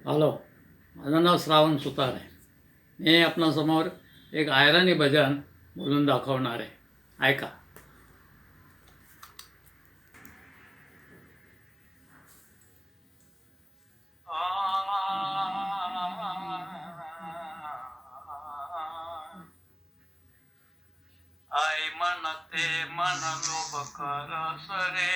Hello, माझं नाव श्रावण सुतार आहे. मी आपणासमोर एक आयराणी भजन बोलून दाखवणार आहे. ऐका. आई म्हणते मन लोभ करस रे,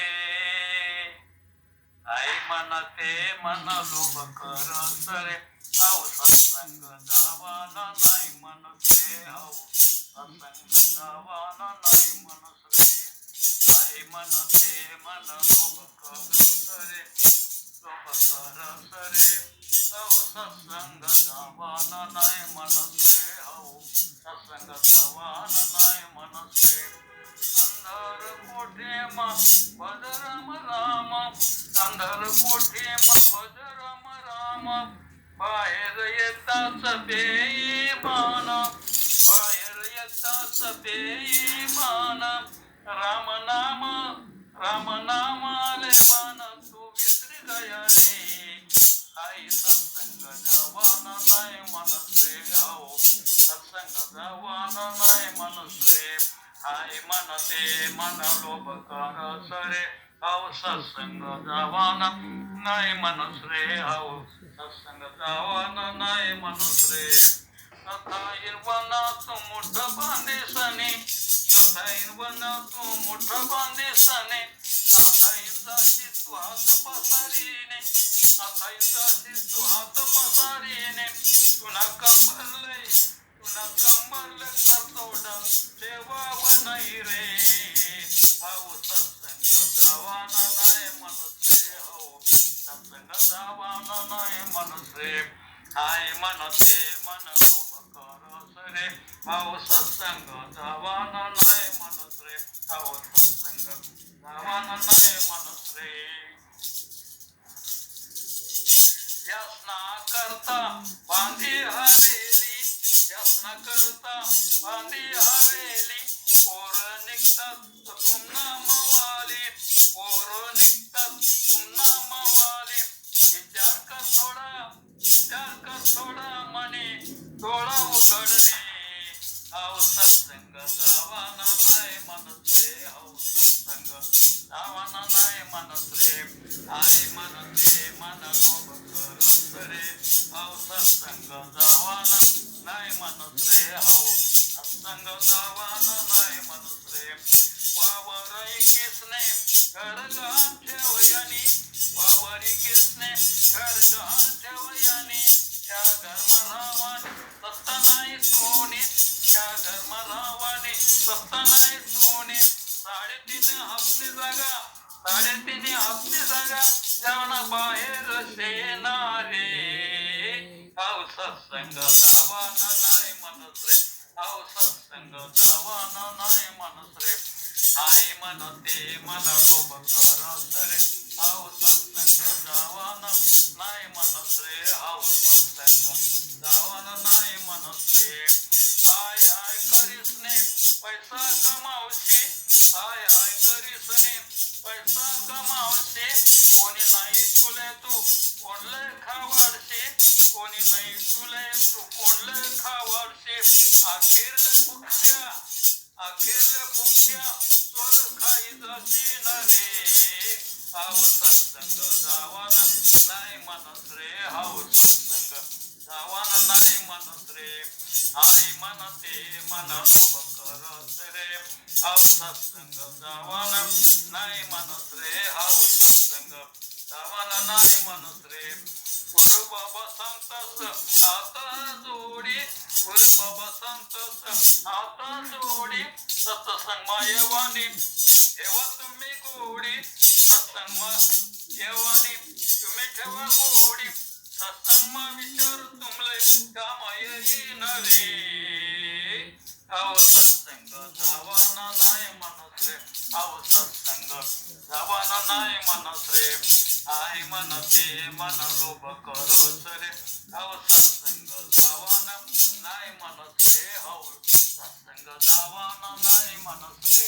आई म्हणते मन लोभ करस रे, औ सत्संग जावाना नाही मनसे, औ सत्संग जावाना नाही मनस रे. आई म्हणते मन लोभ करस रे, लोभ करस रे, औ सत्संग जावाना नाही मनस रे, औ सत्संग जावाना नाही मनस रे. अंधार कोठे मा भज राम राम, अंधार कोठे मा भज राम राम, बाहेर येताच बेईमान, बाहेर येताच बेईमान. राम नाम राम नामाले बाण तू विसरी गया रे, आई सत्संग जावाना नाही मनस रे, हो सत्संग जावाना नाही मनस रे. आई म्हणते मन लोभ करस रे, औ सत्संग जावाना नाही मनस रे, औ सत्संग जावाना नाही मनस रे. तथा हिरवना तू मुठ बांधेसने, तथा हिरवना तू मुठ बांधेसने, आता इंद्राची तू हात पसारीने, आता इंद्राची तू हात पसारीने. तुला कंबरले, तुला कंबरले करतोडा ठेवाव नाही रे, औ सत्संग जावाना नाही मनस रे, हो सत्संग जावाना नाही मनस रे. आई म्हणते मन लोभ करस रे, औ सत्संग जावाना नाही मनस रे, औ सत्संग जावाना नाही मनस रे. व्यसना करता बांधी हवेली, व्यसना करता बांधी हवेली, पोर निघतात पुन्हा मवाली, पोर निघतात पुन्हा मवाली. विचार कर थोडा, विचार कर थोडा मने, डोळा उघड रे, औ सत्संग जावाना नाही मनस रे, औ सत्संग जावाना नाही मनस रे. आई म्हणते मन लोभ करस रे, औ सत्संग जावाना नाही मनस रे, औ सत्संग जावाना नाही मनस रे. वावरी किसने घर गहाण ठेवयानी, वावरी किसने घर गहाण ठेवयानी, त्या घरमरावाने सत्ता नाही सोने, त्या घरमरावाने सत्ता नाही सोने. 3.5 हप्ते जागा, 3.5 हप्ते जागा, जेवणा बाहेर शेणारे, औ सत्संग जावाना नाही मनस रे, औ सत्संग जावाना नाही मनस रे. आई म्हणते मन लोभ करस रे, औ सत्संग जावाना नाही मनस रे, औ सत्संग जावाना नाही मनस रे. आय आय करीसने पैसा कमावशी, आय आय करीसने पैसा कमावशी, कोणी नाही तुले तू कोणले खावाडशी, कोणी नाही तुले तू कोणले खावाडशी. अखेरले फुकट्या, अखेरले फुकट्या चोर खाई जाशील रे, औ सत्संग जावाना नाही मनस रे, औ सत्संग जावाना नाही मनस रे. आई म्हणते मन लोभ करस रे, औ सत्संग जावाना नाही मनस रे, औ सत्संग जावाना नाही मनस रे. गुरु बाबा सांगतस आता जोडी, गुरु बाबा सांगतस आता जोडी, सत्संग मायेवानी ठेवा तुम्ही गोडी, सत्संग येवानी तुम्ही ठेवा गोडी. सत्संग विचार तुमले काम येईन रे, औ सत्संग जावाना नाही मनस रे, औ सत्संग जावाना नाही मनस रे. आई म्हणते मन लोभ करस रे, औ सत्संग जावाना नाही मनस रे, औ सत्संग जावाना नाही मनस रे.